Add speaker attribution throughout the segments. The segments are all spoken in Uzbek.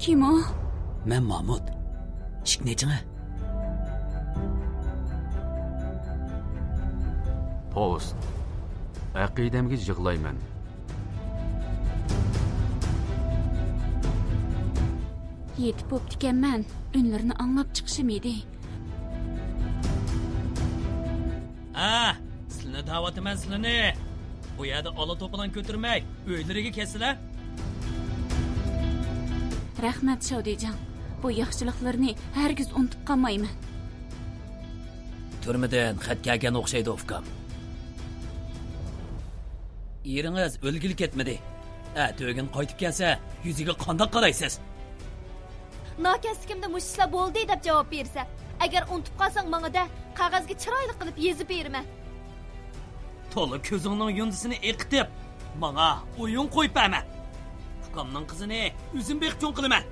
Speaker 1: Kim o?
Speaker 2: Men Mahmud. Ishkneching'a?
Speaker 3: Post. Aqidamga yig'layman.
Speaker 1: Yetib bo'ptikanman. Unlarni anglab chiqishim edi.
Speaker 2: Sizlarni da'vatiman sizlarni. Bu yerda ola to'pidan ko'tirmay, uylariga kelsalar.
Speaker 1: Rahmat Shodijon. Bu yaxshiliklarni hargiz unutib qolmayman.
Speaker 2: Turmadan xat kelgan o'xshaydi ofkam. Eringiz o'lgili ketmadi. To'g'in qaytib kelsa, yuziga qandoq qaraysiz?
Speaker 4: Nokasligimda mush ishlar bo'ldi deb javob bersa, agar unutib qolsang menga qog'ozga chiroyli qilib yozib berma.
Speaker 2: To'la ko'zingning yundisini eqitib, menga o'yin qo'yib berma. Ukamning qizini o'zim beqcho'n qilaman.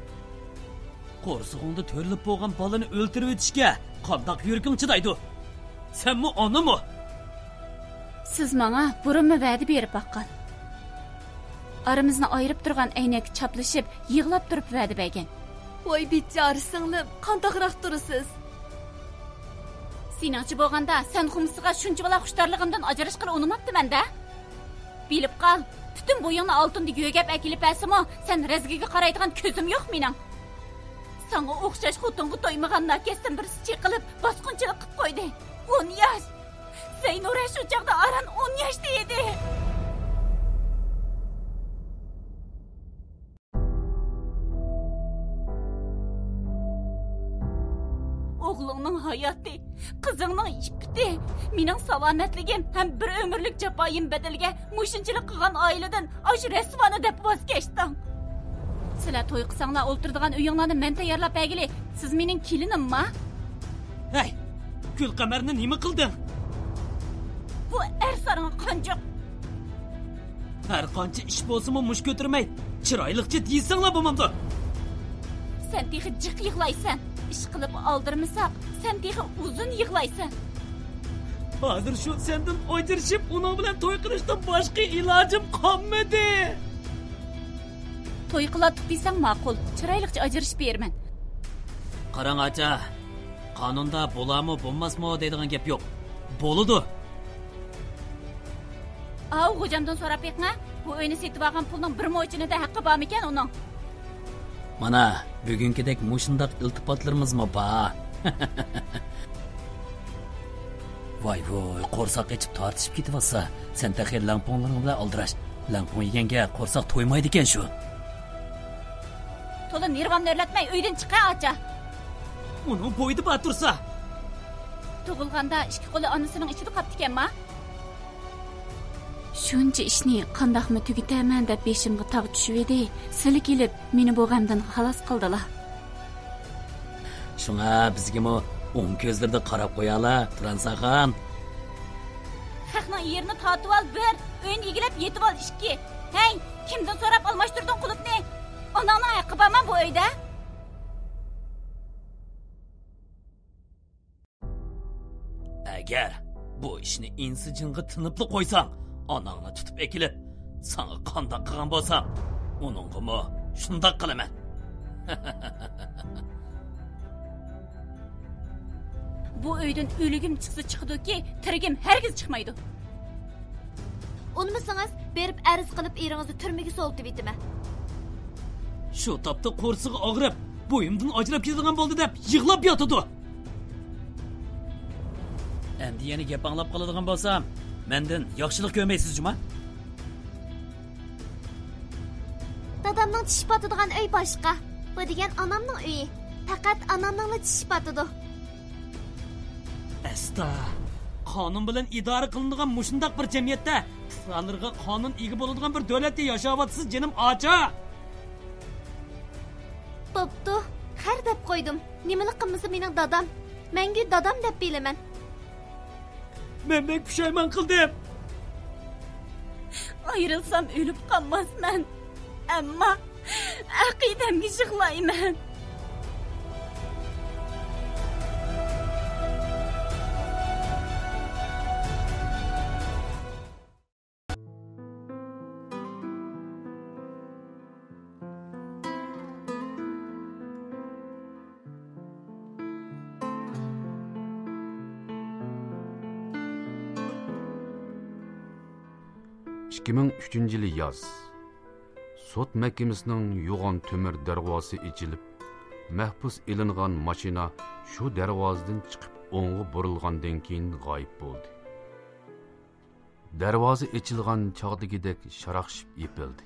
Speaker 2: Qo'rsig'ingda to'rilib bo'lgan bolani o'ltirib o'tishga qandoq yuraging chidaydi? Senmi, onami?
Speaker 1: Siz menga burunmi va'da berib baqqan. Aramizni ayirib turgan aynak chaplashib, yig'lab turib va'da bergan.
Speaker 4: Voy bichora singlim, qandoqroq turasiz?
Speaker 1: Sinachı bo'lganda sen xumsiga shunchagala xushtorligimdan ajrashqila unumabdiman-da. Bilib qol, butun bo'yingni oltinda yo'gab akilib asimo, sen razgiga qaraydigan ko'zim yo'q mening. Sana o'xshash xotinga to'ymagan nakasdan birisi chiqilib, bosqinchilik qilib qo'ydi. 10 yosh. Zaynura shu chaqda aran 10 yoshda edi. Oğlunun hayatı, kızının ippiti, mening salomatligim ham bir ömürlük jafoyim bedeliga mushunchalik qilgan oiladan aş resvani deb voz kechdim. Sizlar to'y qilsanglar o'ltiradigan uyinglarni men tayyorlab bergili. Siz mening kelinimmi?
Speaker 2: Hey, Gulqamarni nima qilding?
Speaker 1: Bu sarın qanjoq.
Speaker 2: Har qancha ish bo'lsa-mu mush ko'tirmay, chiroyliqcha deysanglar bo'lmamdi.
Speaker 1: Sen texi jiq yig'laysan. İş qilib aldırmasak, sen texi uzun yig'laysan.
Speaker 2: Hozir shu sendan o'jirishib, uning bilan to'y qilishdan boshqa ilojim qolmadi.
Speaker 1: To'y qilatib desang ma'qul, chiroyliqcha ajrashib berman.
Speaker 2: Qarang acha, qonunda bo'larmi, bo'lmasmi deydigan gap yo'q. Bo'ladi.
Speaker 1: Xo'jamdan so'rab beqma, bu uyni setib olgan pulning bir mo'jinida haqqi bormi ekan uning?
Speaker 2: Mana bugünkidek mushundaq iltifotlarimizmi bor? Voy, qo'rsoq ichib tortishib ketyapsa, sen taxir lamponglaring bilan aldirash. Lampong yeganga qo'rsoq to'ymaydi ekan shu.
Speaker 1: To'la nirvamni o'rlatmay uydan chiqa acha.
Speaker 2: Uni bo'ydi bor tursa.
Speaker 1: Tug'ilganda ikki qo'li onasining ichida qoldi ekanmi? Shuncha ishni qandoqmi tugitaman deb beshimga tog' tushib edi. Sili kelib, meni bu g'amdan xalos qildilar.
Speaker 2: Shunga bizga o'ng ko'zlarda qarab qo'yala, Transaxon.
Speaker 1: Haqning yerini tatib ol 1, uyni egilib yetib ol 2. Hey, kimdan so'rab almashtirding qulupni? Onangning haqqi bormi bu uyda?
Speaker 2: Agar bu ishni insijinga tinibli qo'ysang, onangni tutib ekilib, sana qandoq qilgan bo'lsam, uningga shundoq qilaman.
Speaker 1: Bu uydan o'ligim chiqsa chiqdi-ki, tirigim hargiz chiqmaydi.
Speaker 4: Unmisangiz, berib arz qilib eringizni turmaga soltib etma.
Speaker 2: Shu topda qo'rsig'i og'rib, bo'yimdan ajrab ketadigan bo'ldi deb yig'lab yotadi. Endi yana gap anglab qoladigan bo'lsam, mendan yaxshilik ko'rmaysiz juma?
Speaker 4: Dadamning tish batadigan uy boshqa. Bu degan onamning uyi. Faqat onamning tish batadi.
Speaker 2: Asta. Qonun bilan idora qilinadigan mushundaq bir jamiyatda fuqarolarga qonun ega bo'ladigan bir davlatda yashayapsiz, jinim acha.
Speaker 4: Bo'pti, har deb qo'ydim. Nimani qilmasa mening dadam. Menga dadam deb bilaman.
Speaker 2: Men bek pushaymon qildim.
Speaker 1: Ayrılsam ölüp qolmasman. Ammo aqidamga yig'layman.
Speaker 3: 2003 yılı yaz. Sot mahkemesining yo'g'on temir darvozasi ochilib, mahbus ilingan mashina shu darvozadan chiqib o'ngga burilgandan keyin g'oyib bo'ldi. Darvoza ochilgan chog'dagidek sharaqshib yepildi.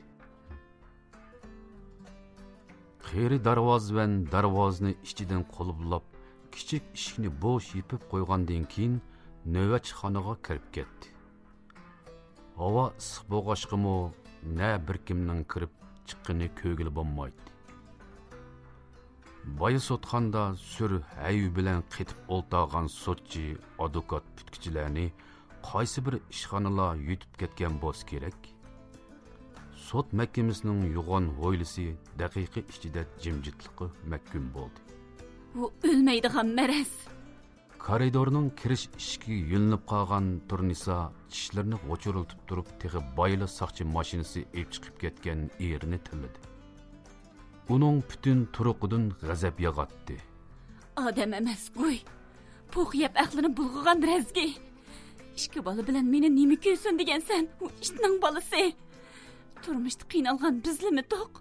Speaker 3: Xeyri darvoza darvozani ichidan qulblab, kichik eshikni bo'sh yepib qo'ygandan keyin navbatxonaga kirib ketdi. Hava issiq bo'lg'achqimi, ne bir kimning kirib chiqqini ko'ngil bo'lmaydi. Boya sotxanda sur hayu bilan qetib o'ltag'an sotchi, advokat tutkichilarni qaysi bir ishxonalar yutib ketgan bo'lsa kerak. Sot mahkamasining yo'g'on hoylisi daqiqa ichida jimjitliqi mahkum bo'ldi.
Speaker 1: U o'lmaydigan maraz.
Speaker 3: Koridorning kirish eshigi yo'linib qolgan Turnisa tishlarini g'o'chiriltib turib, teg'i boyli saqchi mashinasi elib chiqib ketgan erini tilladi. Uning butun turuqidan g'azab yog'atdi.
Speaker 1: Odam emas qo'y. Po'q yeb aqlini bulg'agan razgi. Ishki bola bilan meni nima ko'ysin degansan? U ishning bolasi. Turmushda qiynalgan bizlimi to'q?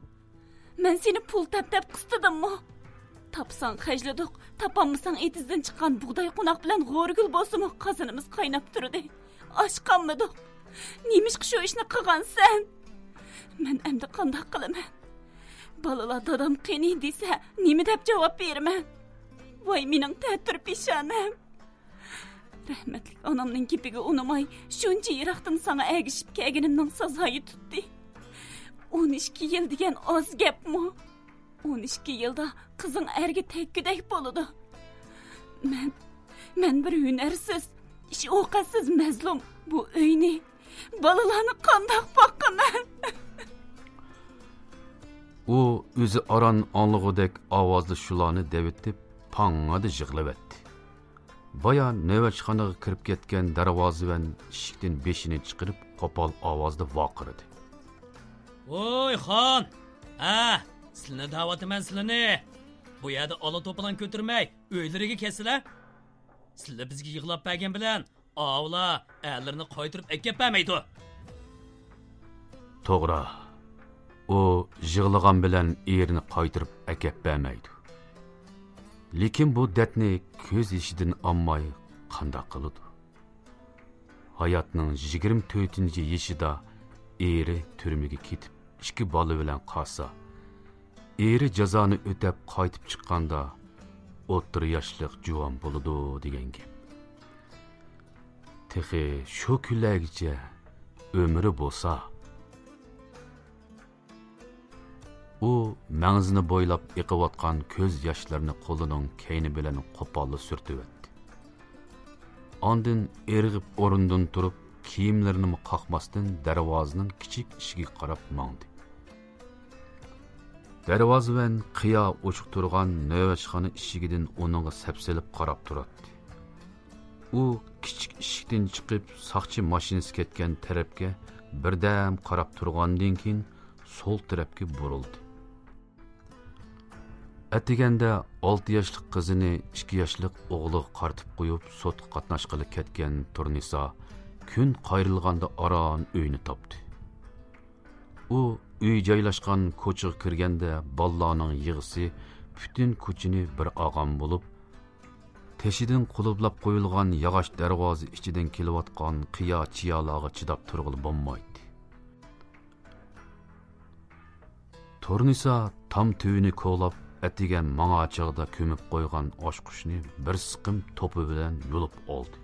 Speaker 1: Men seni pul tap-tap qistidimmi? Tapsan xajladik, tapammasan etizdan chiqqan bug'doy qo'noq bilan g'o'rgul bo'lsa-mu qozonimiz qaynab turdi. Oshqanmidik. Nimishqa shu ishni qilgansan? Men endi qanday qilaman? Balalar dadam qani desa, nima deb javob beraman? Voy mening ta'tir peshonam. Rahmatli onamning kipiga unamay, shuncha yiroqdan sana agishib kelganimning sazoyi tutdi. 12 yil degan oz gapmi? 12 yilda qizing erga tekkidek bo'ladi. Men bir hunarsiz, ish o'qasiz mazlum bu uyni, balalarni qandoq boqaman?
Speaker 3: U o'zi aran anlig'idek ovozli shularni devitib, pang'adi yig'lavetdi. Boya navbatxonaga kirib ketgan darvoza bilan eshikdan beshini chiqarib, qo'pol ovozda vaqirdi.
Speaker 2: Voy xon! Sizlarni da'vatiman sizlarni. Bu yerda ola to'plan ko'tirmay, uylariga kelsalar. Sizlar bizga yig'lab bergan bilan avla erlarni qaytirib akib bermaydi.
Speaker 3: To'g'ri. O yig'lagan bilan erini qaytirib akib bermaydi. Lekin bu dardni ko'z yoshidan olmay qanday qiladi? Hayotning 24-yoshida eri turmaga ketib, 2 bola bilan qolsa, eri jazoni o'tab qaytib chiqqanda 30 yoshlik juvon bo'ladi degan gap. Texi shu kunlargacha umri bo'lsa, u mangzini bo'ylab iqiyotgan ko'z yoshlarini qo'lining kayni bilan qo'polli surtibdi. Ondan erg'ib o'rindan turib, kiyimlarini qoqmasdan darvozaning kichik eshigiga qarab mangdi. Darvoza bilan qiyo ochiq turgan navbatxona eshigidan uningga sapsilib qarab turadi. U kichik eshikdan chiqib, saqchi mashinasi ketgan tarafga birdam qarab turgandan keyin sol tarafga burildi. Atiganda 6 yoshlik qizini 2 yoshlik o'g'liga qartib qo'yib, sotga qatnashqili ketgan Turnisa kun qayrilganda aran uyni topdi. U uy joylashgan ko'chaga kirganda bolalarning yig'isi butun ko'chani bir og'am bo'lib, teshidan qulublab qo'yilgan yog'och darvoza ichidan kelayotgan qiyo chiyalarga chidab turg'ili bo'lmaydi. Turnisa tam tüyünü ko'lab, atigan mang'achig'ida ko'mib qo'ygan oshqushni bir siqim to'pi bilan yulib oldi.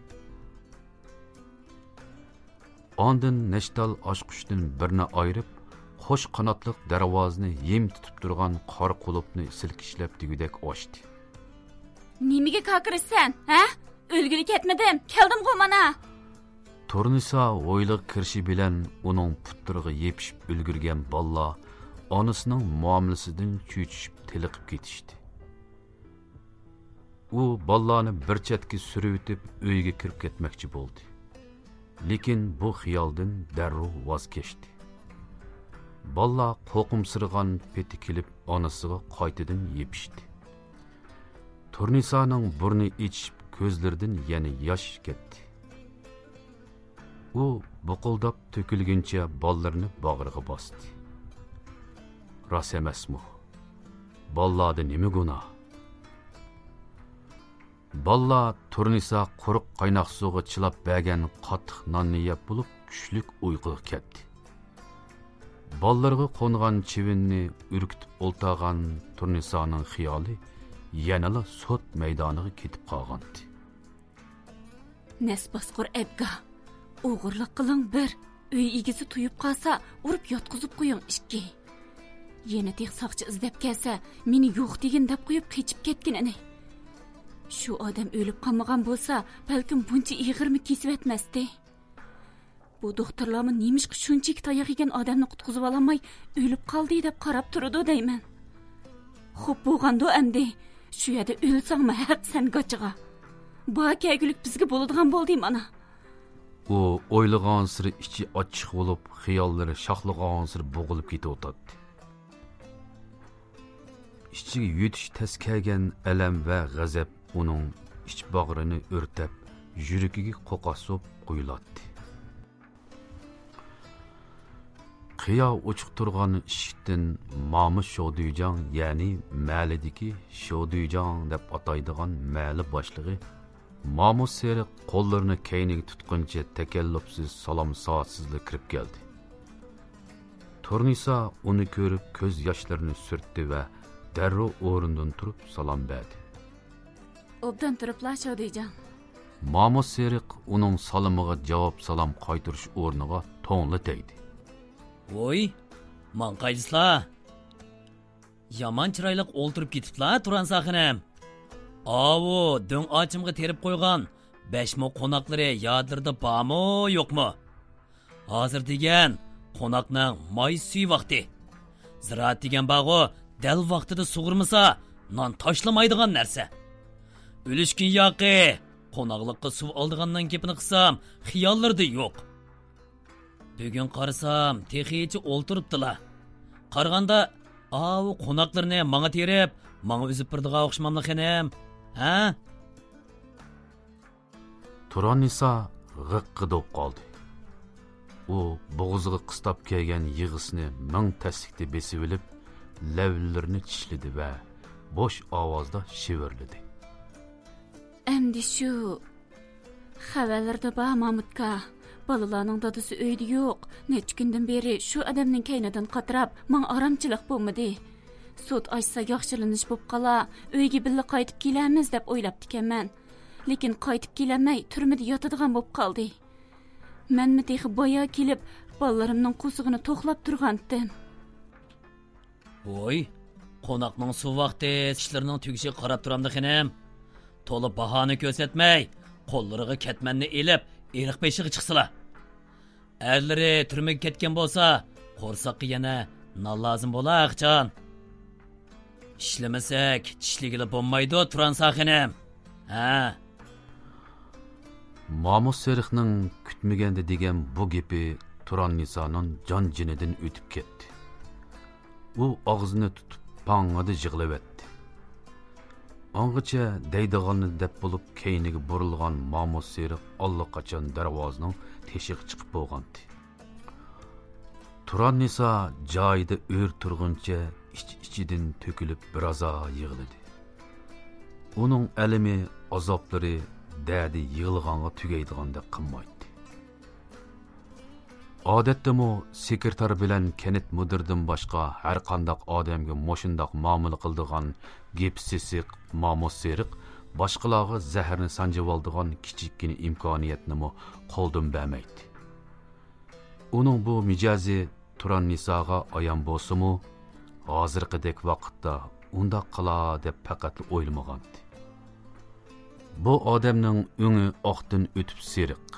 Speaker 3: Ondan nechtal oshqushdan birini ayirib, qo'sh qanotliq darvozani yem tutib turgan qor qulupni silkishlab degudek ochdi.
Speaker 1: Nimaga kakirsan, ha? O'lgili ketmadim, keldim-ku mana.
Speaker 3: Turnisa o'yliq kirishi bilan uning puttirig'i yepishib ulgurgan balla onasining muomalasidan cho'chishib tiliqib ketishdi. U ballani bir chetga surib o'tib uyga kirib ketmoqchi bo'ldi. Lekin bu xiyoldan darrov voz kechdi. Balla qo'qimsirgan peti kelib onasiga qaytadan yepishdi. Turnisaning burni ichib, ko'zlaridan yana yosh ketdi. u buqildab to'kilguncha bollarni bag'riga bosdi. Ras emasmi? Ballarda nima gunoh? Balla Turnisa quruq qaynoq suvga chilab bergan qattiq nonni yeb bo'lib kuchlik uyquga ketdi. Ballarga qo'ngan chivinni urkitib o'ltagan Turnisaning xiyoli yanala sot maydoniga ketib qolgandi.
Speaker 1: Nesbasqur ebga, o'g'irlik qiling bir, uy egisi tuyib qolsa, urib yotqizib qo'ying ishki. Yeni tex soqchi izlab kelsa, meni yo'q degin deb qo'yib qechib ketganini. Shu odam o'lib qolmagan bo'lsa, balkim buncha ig'irmi kesib etmasdi. Bu doktorlarmi nemishqa shunchaki tayoq yegan odamni qutqizib ololmay o'lib qoldi deb qarab turdi deyman. Xo'p bo'lganda endi shu yerda o'lsangmi haq sen gochiga. Bu kelgulik bizga bo'ladigan bo'ldi mana.
Speaker 3: U o'ylagan siri ichi ochiq bo'lib, xiyollari shoxlagan siri bo'g'ilib ketayotdi. Ichiga yutish tez kelgan alam va g'azab uning ich bag'rini o'rtab, yuragiga qo'qasib quyulatdi. Qiyo uchiq turgan eshikdan Mamu Shoduyjon, ya'ni Malidagi Shoduyjon deb ataydigan mali boshlig'i Mamu Seriq qo'llarini keyniga tutquncha takallufsiz salom soatsizlik kirib keldi. Turnisa uni ko'rib ko'z yoshlarini surtdi va darrov o'rnidan turib salom berdi.
Speaker 1: Obdan turiblar Shoduyjon.
Speaker 3: Mamu Seriq uning salamiga javob salom qaytirish o'rniga to'ngli tegdi.
Speaker 2: Voy, man qaysizlar? Yaman chiroyliq o'ltirib ketiblar Turan saxinam. Avu, dön ochimga terib qo'ygan 5 mo qo'noqlari yodlarda bormi, yo'qmi? Hozir degan qo'noqning may suy vaqti. Ziraat degan bog'i dal vaqtida sug'urmasa, non tashlamaydigan narsa. O'lishkin yoqi, qo'noqlikqa suv oldigandan gapini qilsam, xiyollarda yo'q. Bugun qarasam, texichi o'ltiribdilar. Qaraganda, avu qo'noqlarni menga terib, menga uzib birdiga o'xshamamli xanim. Ha?
Speaker 3: Turanisa g'iqqidib qoldi. U bo'g'ziga qistab kelgan yig'isini ming taslikda besib olib, lavlarini tishladi va bo'sh ovozda shivirladi.
Speaker 1: Endi shu xabarlarda ba Mahmudka, balalarning dadasi uyda yo'q. Necha kundan beri shu odamning kaynidan qatirab, men aramchilik bo'lmadi. Sud açsa yaxshilanish bo'lib qala, uyga billa qaytib kelamiz deb o'ylabdi ekanman. Lekin qaytib kelamay, turmada yotadigan bo'lib qoldi. Menmi texi boya kelib, bolalarimning qo'sig'ini to'xlab turgandim.
Speaker 2: Voy, qo'noqning suv vaqti ishlarining tugishi qarab turamdi xanim. To'liq bahoni ko'rsatmay, qo'llariga ketmanni elib, eriq beshiga chiqsalar. Erlari turmaga ketgan bo'lsa, qo'rsoqqa yana non lozim bo'lar jon. İşlemasak, tishligili bo'lmaydi Turan saxinam. Ha.
Speaker 3: Mamu Seriqning kutmaganda degan bu gapi Turannisaning jon-jinidan o'tib ketdi. U og'zini tutib pang'ida yig'layotdi. Ongacha deydiganni deb bo'lib keyniga burilgan Mamu Seriq allaqachon darvozaning teshig'i chiqib bo'lgandi. Turannisa joyida o'r turguncha ichidan to'kilib biroza yig'ladi. Uning alimi, azoblari dadi yig'ilganga tugaydiganda qilmaydi. Odatdami sekretar bilan kanit mudirdan boshqa har qanday odamga moshundoq muomala qildigan gepsisiq Mamu Seriq boshqalarga zaharni sanjib oldigan kichikkina imkoniyatni qo'ldan bermaydi. Uning bu mijozi Turannisaga ayon bo'lsa-mu, hozirgidek vaqtda unda qila deb faqat o'ylamagandi. Bu odamning o'ngi oqdan o'tib seriq.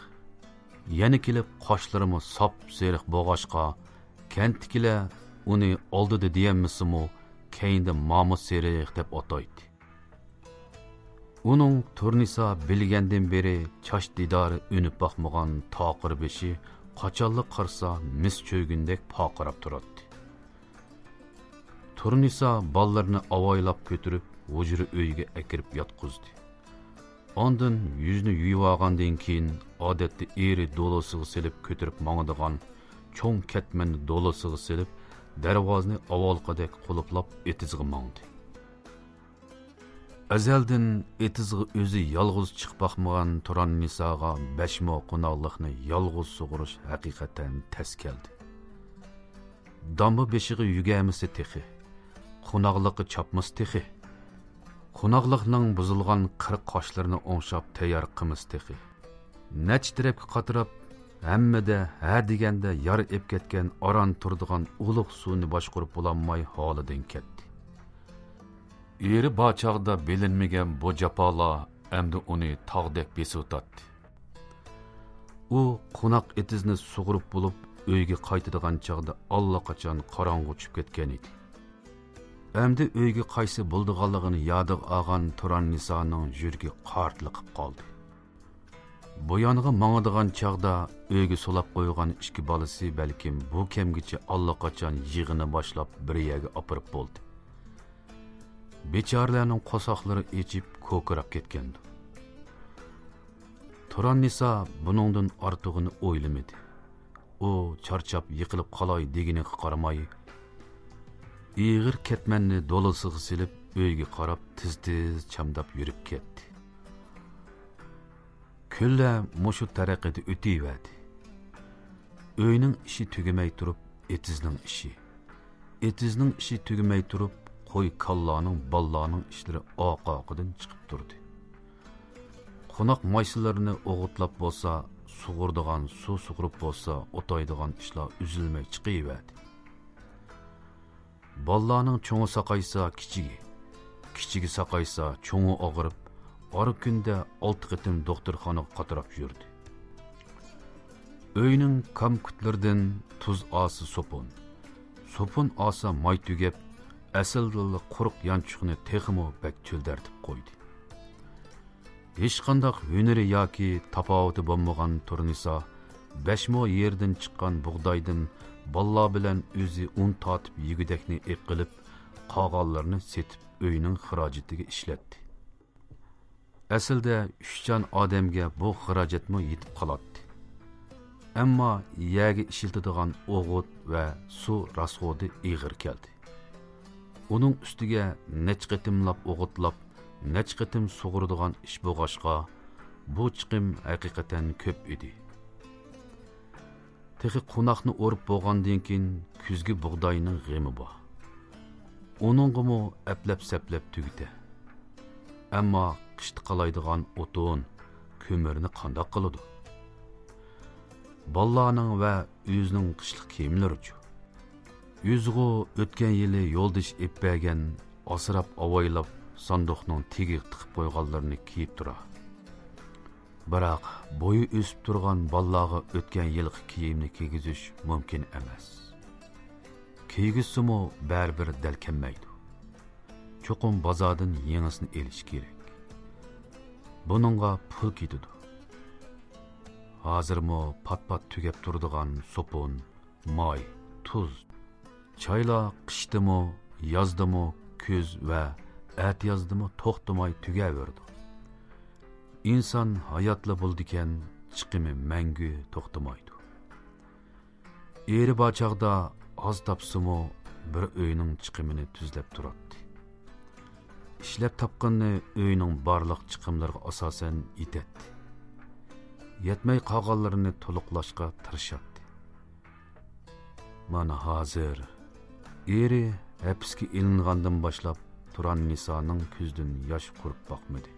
Speaker 3: Yana kelib qoshlarini sop seriq bo'g'ashqa, kentkilar uni oldida deyamisimu, keyinda Mamu Seriq deb ataydi. Uning Turnisa bilgandan beri chosh didori o'nib boqmagan toqir beshi qachonli qarsa mis cho'ygundek poqirab turadi. Turnisa ballarini avaylab ko'tirib, hujra uyiga akirib yotqizdi. Ondan yüzünü yuyup algandan keyin odatda eri dolosiga silib ko'tarib mangadigan cho'ng ketmanni dolosiga silib darvozani avvalqidek quluplab etizga mangdi. Azaldan etizga o'zi yolg'iz chiqib boqmagan Turan Nisoga 5 mo qo'noqlikni yolg'iz sug'urish haqiqatan tas keldi. Damı beshiga yugamisi texi, qo'noqligi chopmas texi. Qo'noqlikning buzilgan qirq qoshlarini o'ngshab tayyor qimiz texi. Nech tarafga qatirab, hammada ha deganda yar ep ketgan aran turdigan ulug' suvni boshqarib bo'lolmay holidan ketdi. Eri bachaqda bilinmagan bu jafolar endi uni tog'dek besib o'tadi. U qo'noq etizni sug'urib bo'lib uyga qaytadigan chaqda allaqachon qorong'u tushib ketgan edi. Endi uyga qaysi bo'ldiganligini yodiga olgan Turan Nisoning yuragi qartliqib qoldi. Bu yonga mangadigan chaqda uyga solab qo'ygan ikki bolasi balkim bu kemgacha allaqachon yig'ini boshlab bir yerga opirib bo'ldi. Bechoralarning qo'soqlari echib ko'kirab ketgandi. Turan Niso buningdan ortig'ini o'ylamadi. U charchab yiqilib qolay deginiga qaramay, ig'ir ketmanni dolisiga silib uyga qarab tiz-tiz chamdab yurib ketdi. Kunlar mushu taraqqida o'tayverdi. Uyning ishi tugamay turib, etizning ishi tugamay turib, qo'y kallaning, ballarning ishlari oqoqidan chiqib turdi. Qo'noq maysilarini o'g'itlab bo'lsa, sug'urdigan, suv sug'urib bo'lsa, o'taydigan ishlar uzilmay chiqayverdi. Ballarning cho'ngi saqaysa kichigi saqaysa cho'ngi og'irib, ora kunda 6 qitim doktorxonaga qatirab yurdi. Uyning kamkutlaridan tuz osi sopun osa may tugab, aslida quruq yanchuqni texmo bak cho'ldartib qo'ydi. Hech qanday hunari yoki tafovati bo'lmagan Turniso 5 mo yerdan chiqqan bug'doydan ballar bilan o'zi un tatib yigidakni eqilib, qog'onlarni setib uyning xarajatiga ishlatdi. Aslida 3 jon odamga bu xarajatmi yetib qoladi. Ammo yerga ishiltadigan o'g'it va suv rasxodi ig'ir keldi. Uning ustiga nech qitimlab o'g'itlab, nech qitim sug'uradigan ish bo'lg'ashqa, bu chiqim haqiqatan ko'p edi. Texi qo'noqni o'rib bo'lgandan keyin kuzgi bug'doyning g'emi bor. Uningmi aplab-saplab tugdi. Ammo qishda qalaydigan o'tin, ko'mirni qanday qiladi? Ballarning va o'zining qishlik kiyimlari-chi. Yüzgü ötken yili yoldaş epbergen, asırap avaylap sandıqның tegiq tıqып qo'yganlarini kiyip tura. Biroq boyu o'sib turgan ballaga o'tgan yilgi kiyimni kiygizish mumkin emas. Kiygizsimi baribir dal kelmaydi. Cho'qim bozordan yangisini elish kerak. Buningga pul ketadi. Hozirmi pat-pat tugab turadigan sopun, may, tuz, çayla qishdimi, yozdimi, kuz va at yozdimi to'xtamay tugaverdi. İnsan hayotli bo'ldikan, chiqimi mangu to'xtamaydi. Eri bachaqda oz topsimi bir uyning chiqimini tuzlab turadi. Ishlab topganni uyning barliq chiqimlariga asosan yetadi. Yetmay qolganlarini to'liqlashga tirishadi. Mana hozir eri hapsga ilingandan boshlab Turan Nisoning ko'zdan yosh qurib boqmadi.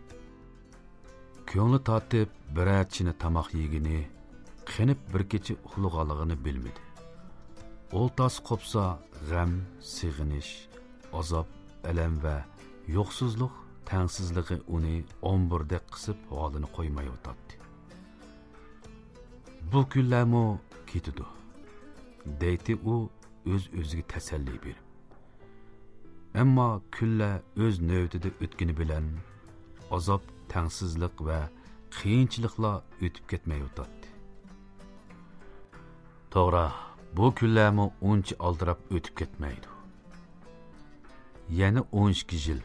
Speaker 3: Ko'ngli tatib birachini tamoq yegini, qenib bir kecha uxlaganligini bilmadi. Oltasi qopsa g'am, sig'inish, azob, alam va yo'qsizlik, tangsizligi uni ombirdek qisib holini qo'ymay o'tadi. Bu kunlarmi ketidi. Deydi u o'z-o'ziga tasalli berib. Ammo kunlar o'z navbatida o'tgani bilan azob, tangsizlik va qiyinchiliklar o'tib ketmay o'tadi. To'g'ri, bu kunlarmi uncha aldirab o'tib ketmaydi. Yana 12 yil,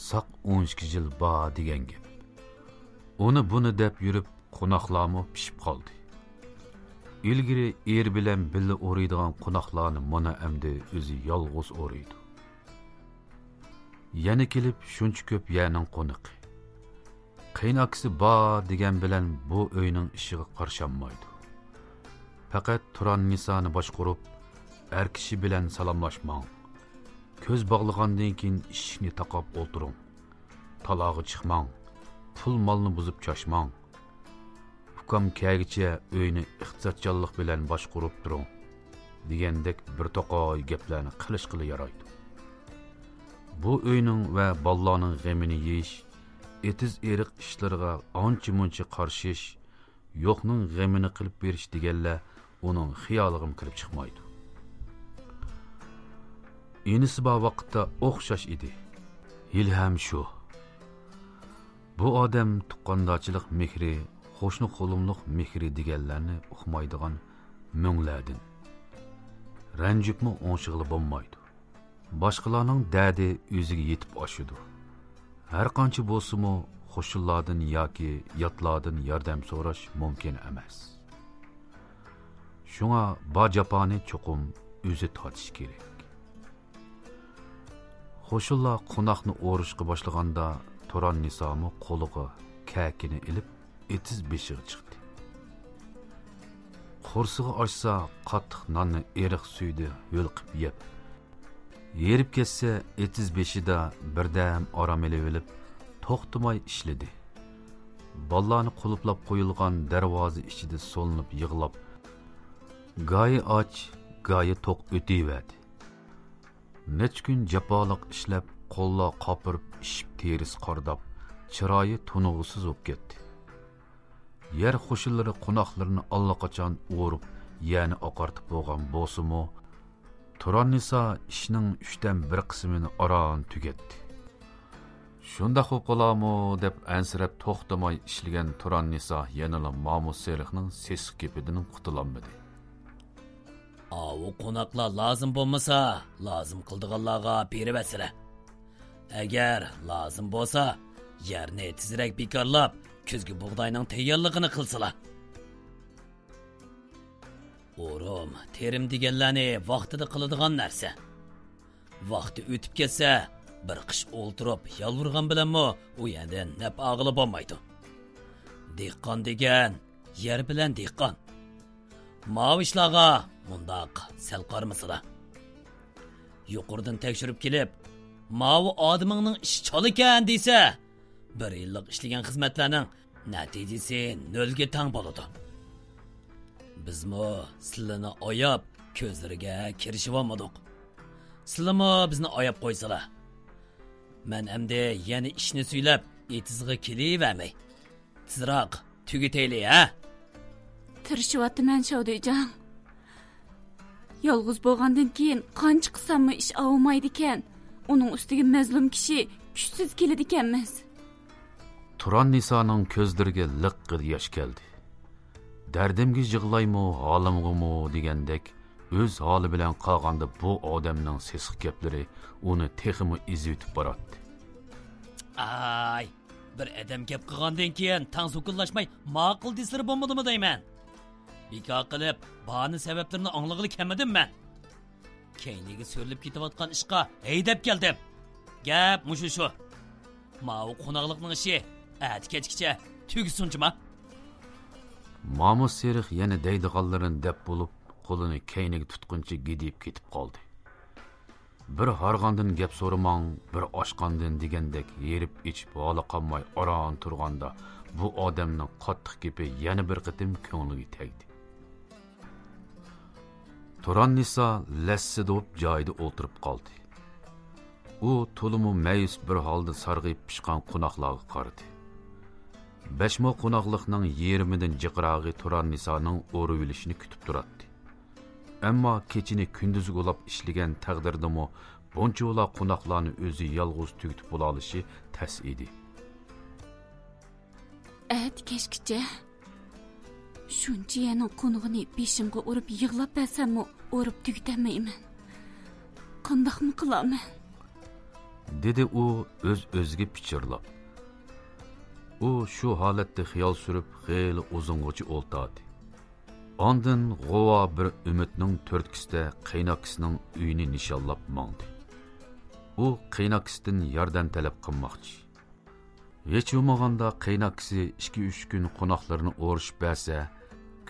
Speaker 3: saq 12 yil bor degan gap. Onu bunu deb yurib, qo'noqlarmi pishib qoldi. İlgiri er bilan birga o'raydigan qo'noqlarni mana endi o'zi yolg'iz o'raydi. Yana kelib shuncha ko'p yaning qo'niqi. Qiynoqsi bor degan bilan bu uyning ishiga qarshanmaydi. Faqat Turan Nisoni boshqarib, er kishi bilan salomlashmang. Ko'z bog'lagandan keyin ishni taqab o'tiring. Talog'i chiqmang. Pul molni buzib choshmang. Ukam kagicha uyni iqtisodchanlik bilan boshqarib turing degandek bir to'qoy gaplarni qilishqili yaraydi. Bu uyning va bolalarning g'amini yeyish, etiz eriq ishlariga ancha-muncha qarshish, yo'qning g'amini qilib berish deganlar uning xiyoliga kirib chiqmaydi. Inisi bu vaqtda o'xshash edi. Yil ham shu. Bu odam tuqqandochilik mehri, qo'shni qo'lumliq mehri deganlarni uqmaydigan mungladin. Ranjibmi o'ngshig'li bo'lmaydi. Boshqalarning dadi o'ziga yetib oshidi. Har qancha bo'lsa-mu, qo'shillardan yoki yotlardan yordam so'rash mumkin emas. Shunga bu japoni cho'qim o'zi tortish kerak. Qo'shillar qo'noqni o'rishga boshlaganda Turan Nisomi qo'liga kakini ilib etiz beshiga chiqdi. Qo'rsig'i ochsa qattiq nonni eriq suyda yo'lqib yeb. Yerib ketsa etiz beshida birdam orom elib to'xtamay ishladi. Ballarni quluplab qo'yilgan darvoza ichida so'linib yig'lab, goyi och, goyi to'q o'tiyverdi. Necha kun jafoliq ishlab, qo'llar qopirib, ishib teris qordab, chiroyi tunug'isiz o'p ketdi. Yer qo'shillari qo'noqlarini allaqachon o'rib, ya'ni oqartib bo'lgan bo'lsa-mu, Turan Niso ishning 3dan 1 qismini aron tugatdi. Shunda qo'qolamo deb ansirab to'xtamay ishlagan Turan Niso yanala Mahmud Serixning sesiq kepidan qutulolmadi.
Speaker 2: O qo'noqlar lozim bo'lmasa, lozim qildiganlarga berib asira. Agar lozim bo'lsa, yerni tezroq bekorlab, kuzgi bug'doyning tayyorligini qilsalar. O'rim, terim deganlarni vaqtida qiladigan narsa. Vaqti o'tib ketsa, bir qish o'ltirib, yalvurgan bilanmi, u yerdan naf og'ili bo'lmaydi. Dehqon degan yer bilan dehqon. Mavishlarga mundaq sal qarmasılar. Yuqurdan tekshirib kelib, mavi odamingning ish chol ekan desa, bir yillik ishlagan xizmatlarning natijasi nolga tang bo'ladi. Bizmi sizlarni oyab ko'zlariga kirishib olmadik. Sizlarmi bizni oyab qo'ysalar. Men endi yana ishni suylab, etizga kelavermay. Tezroq tugataylik, ha?
Speaker 1: Tirishayapman Shodiyjon. Yolg'iz bo'lgandan keyin qancha qilsammi ish olmaydi ekan. Uning ustiga mazlum kishi kuchsiz keladi ekanmiz.
Speaker 3: Turan Nisoning ko'zlariga liqqir yosh keldi. Dardimga yig'laymi, holimg'imi degandek, o'z holi bilan qolganda bu odamning sesiq gaplari uni texmi izitib boradi.
Speaker 2: Ay, bir adam gap qilgandan keyin tang so'kinlashmay ma'qul deslar bo'lmadimi deyman. Bekor qilib, bani sabablarini anglag'ili kelmadim men. Keyniga so'rilib ketayotgan ishqa haydab keldim. Gap mushu shu. Ma'u qo'noqlikning ishi at kechgacha tugisunchima.
Speaker 3: Mahmud Serix yana deydiganlarini deb bo'lib, qo'lini keyniga tutquncha gidib ketib qoldi. Bir harg'andan gap so'ramang, bir oshqandan degandek yerib ichib holi qolmay oron turganda bu odamning qattiq gapi yana bir qitim ko'ngliga tegdi. Turan Niso lassidib joyida o'tirib qoldi. U to'limu mayus bir holda sarg'ayib pishgan qo'noqlarga qaradi. Beşmo qo'noqlikning yerimidan jiqirog'i Turan Nisoning o'rivilishini kutib turadi. Ammo kechini kunduz ulab ishlagan taqdirdami buncha qo'noqlarni o'zi yolg'iz tugitib bo'la olishi tas edi.
Speaker 1: Kechgacha shuncha yana qo'nig'ini beshimga urib yig'lab bersammi, urib tugitamayman. Qandoqmi qilaman?
Speaker 3: Dedi u o'z-o'ziga pichirlab. u shu holatda xiyol surib xeyli uzungacha o'ltirdi. Ondan g'ova bir umidning to'rtkisida qaynakisining uyini nishonlab mangdi. U qaynakisidan yordam talab qilmoqchi. Hech bo'lmaganda qaynakisi 2-3 kun qo'noqlarni o'rishib bersa,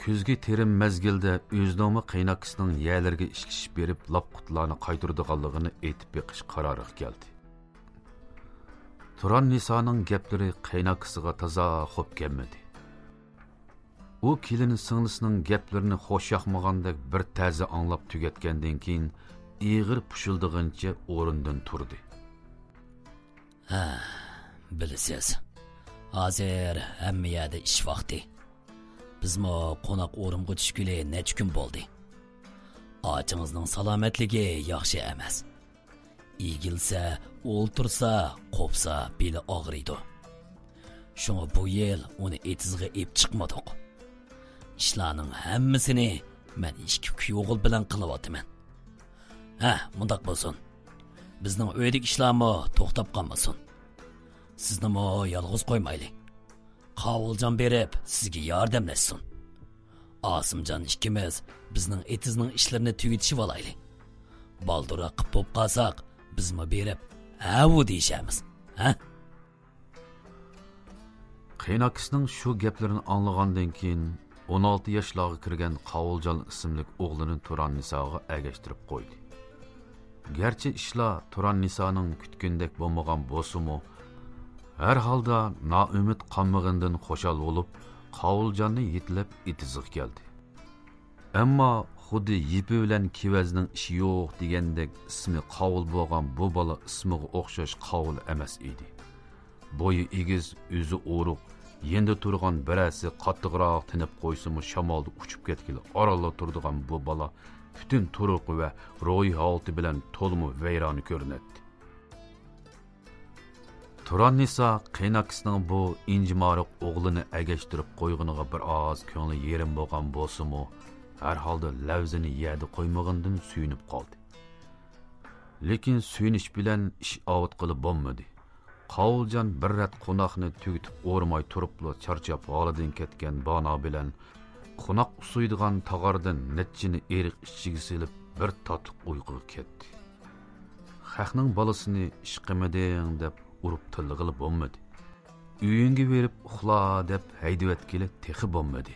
Speaker 3: kuzgi terim mezgilda o'zlami qaynakisining yerlarga ishkishib berib, lapqutlarni qaytirdiganligini aytib beqish qaroriga keldi. Turan Nisoning gaplari qaynakisiga toza xo'p kelmadi. U kelini singlisining gaplarini xo'sh yoqmagandek bir tazi anglab tugatgandan keyin ig'ir pushildigancha o'rindan turdi.
Speaker 2: Bilasiz, hozir hamma yerda ish vaqti. Bizmi qo'noq o'rimga tushgili necha kun bo'ldi. Ochingizning salomatligi yaxshi emas. Egilsa, o'ltirsa, qopsa beli og'riydi. Shunga bu yil uni etizga ep chiqmadik. İşlarning hammasini men 2 kuyog'il bilan qilyapman. Mundaq bo'lsin. Bizning uydagi ishlarmi to'xtab qolmasin. Sizni yolg'iz qo'ymaylik. Qovuljon berib sizga yordamlashsin. Osimjon ikkimiz bizning etizning ishlarini tugatishib olaylik. Baldura qilib bo'lib qolsak, bizmi berib, u deyishamiz.
Speaker 3: Qaynakisining shu gaplarini anglagandan keyin 16 yoshlarga kirgan Qovuljon ismli o'g'lini Turan Nisoga agashtirib qo'ydi. Gerçi ishlar Turan Nisoning kutgandek bo'lmagan bo'lsa-mu, har holda noumid qolmagandan xo'shal bo'lib, Qovuljonni yetlab itizga keldi. Ammo xuddi yipi bilan kivazning ishi yo'q degandek ismi Qovul bo'lgan bu bola ismiga o'xshash Qovul emas edi. Bo'yi egiz, o'zi o'ruq, yendi turgan birasi qattiqroq tinib qo'ysimi shamolda uchib ketgili orala turdigan bu bola bütün turuq va ro'y holati bilan to'lmi vayroni ko'rinadi. Turan Niso qaynakisining bu injimoriq o'g'lini agashtirib qo'yg'iniga bir oz ko'ngli yerim bo'lgan bo'lsa-mu, har holda lavzini yerda qo'ymagandan suyunib qoldi. Lekin suyunish bilan ish avut qilib bo'lmadi. Qovuljon bir rat qo'noqni tugitib o'rmay turibla charchab holidan ketgan bano bilan qo'noq usuydigan tog'ardan netchini eriq ichiga silib bir tatliq uyquga ketdi. Xalqning bolasini ish qilmading deb urib tillig'ili bo'lmadi. Uyinga berib uxla deb haydab etkili texi bo'lmadi.